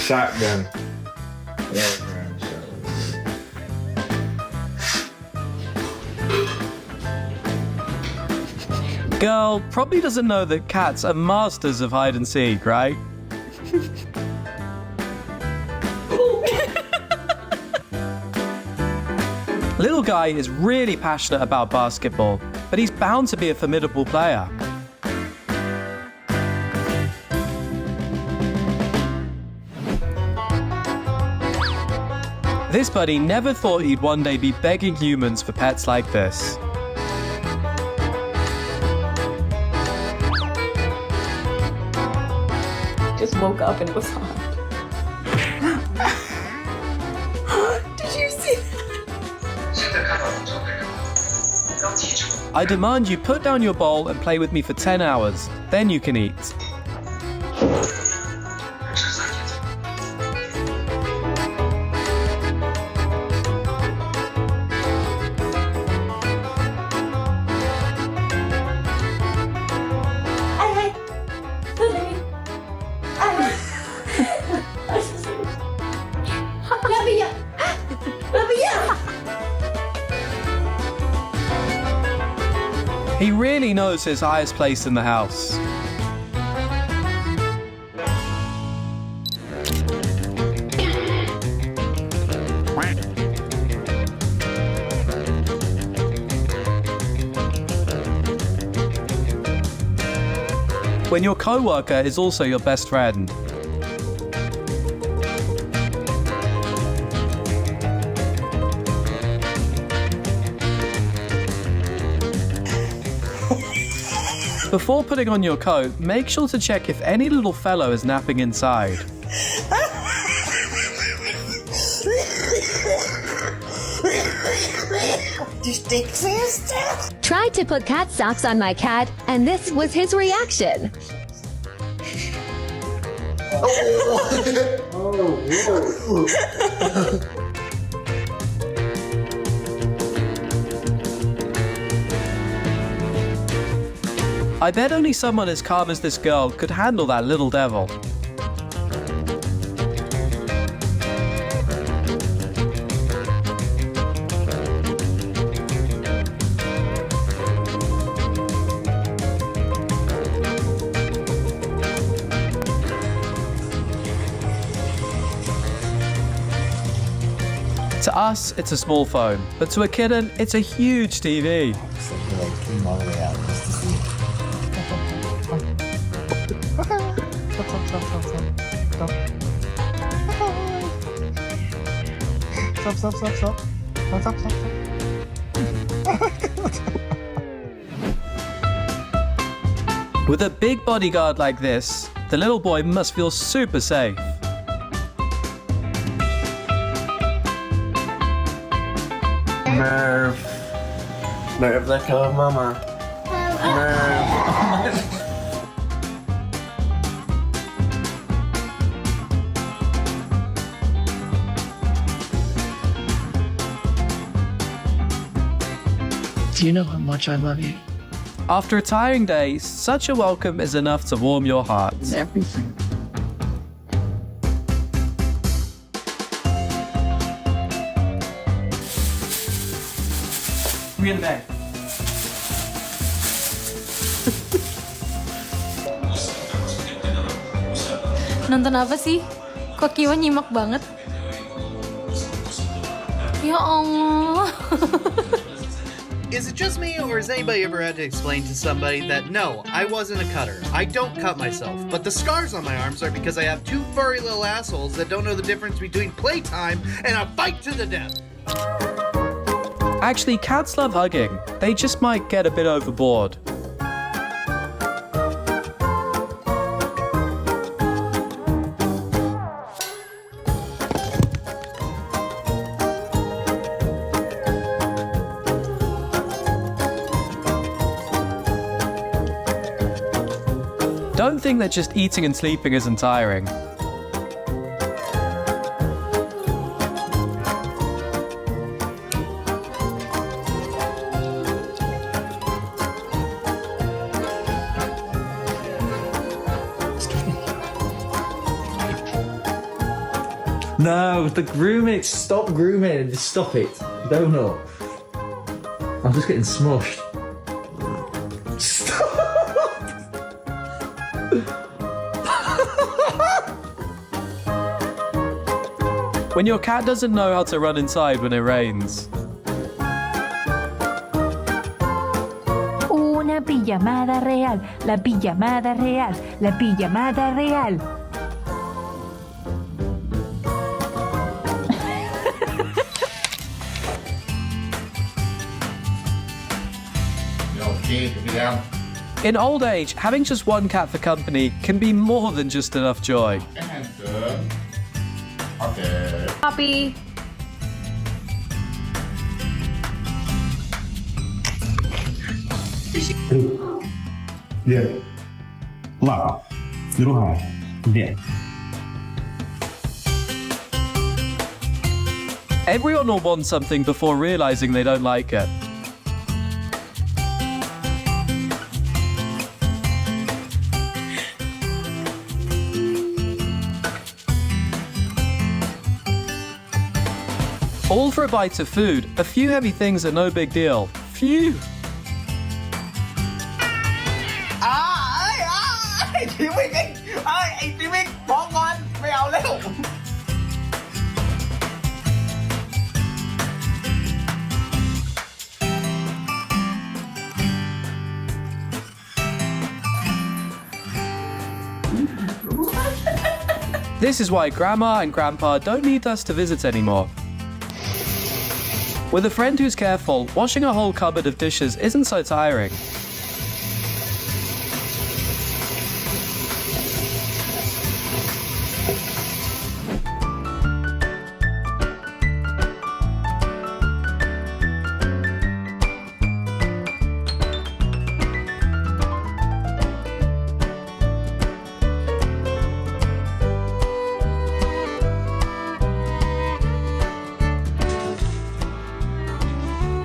shotgun. Girl probably doesn't know that cats are masters of hide and seek, right? Little guy is really passionate about basketball, but he's bound to be a formidable player. This buddy never thought he'd one day be begging humans for pets like this. Just woke up and it was hot. Did you see that? I demand you put down your bowl and play with me for 10 hours. Then you can eat. He really knows his highest place in the house. When your coworker is also your best friend. Before putting on your coat, make sure to check if any little fellow is napping inside. Tried to put cat socks on my cat, and this was his reaction. I bet only someone as calm as this girl could handle that little devil. To us, it's a small phone, but to a kitten, it's a huge TV. With a big bodyguard like this, the little boy must feel super safe. Merv. Merv, let go of mama. Merv. Do you know how much I love you? After a tiring day, such a welcome is enough to warm your heart. Everything. Real bad. Nonton apa sih? Kok Kiwa nyimak banget? Ya Allah. Is it just me, or has anybody ever had to explain to somebody that no, I wasn't a cutter, I don't cut myself, but the scars on my arms are because I have two furry little assholes that don't know the difference between playtime and a fight to the death? Actually, cats love hugging. They just might get a bit overboard. Don't think that just eating and sleeping isn't tiring. No, the grooming. Stop grooming. Just stop it. Donut. I'm just getting smushed. Stop. When your cat doesn't know how to run inside when it rains. Una pijamada real, la pijamada real, la pijamada real. In old age, having just one cat for company can be more than just enough joy. Copy. Yeah. Ладно. Другая. Yeah. Everyone will want something before realizing they don't like it. All for a bite of food. A few heavy things are no big deal. Phew! ชีวิตไอ้ชีวิตพอก่อนไม่เอาแล้ว This is why Grandma and Grandpa don't need us to visit anymore. With a friend who's careful, washing a whole cupboard of dishes isn't so tiring.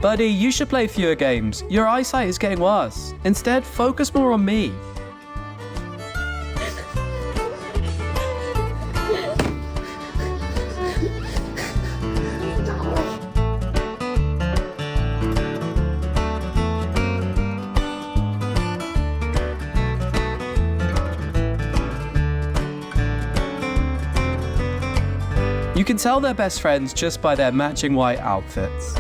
Buddy, you should play fewer games. Your eyesight is getting worse. Instead, focus more on me. You can tell they're best friends just by their matching white outfits.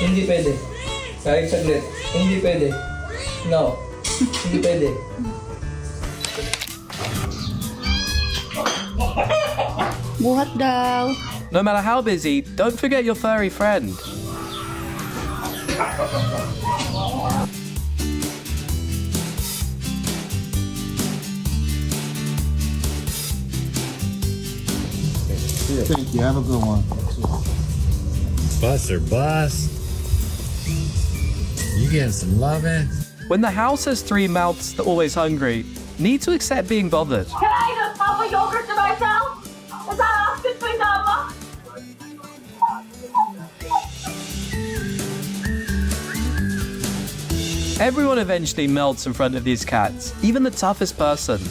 Hindi pwede. Kahit saglit. Hindi pwede. No. Hindi pwede. Buhat daw. No matter how busy, don't forget your furry friend. Thank you. Have a good one. Buster Bus. You getting some loving? When the house has three mouths that are always hungry, need to accept being bothered. Can I just pop a yogurt to myself? Is that asking for Mama? Everyone eventually melts in front of these cats, even the toughest person.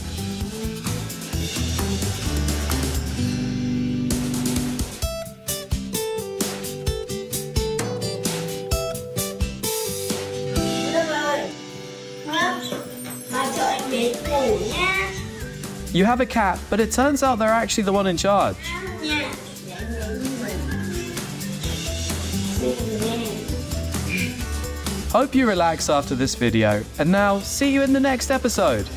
You have a cat, but it turns out they're actually the one in charge. Hope you relax after this video, and now see you in the next episode.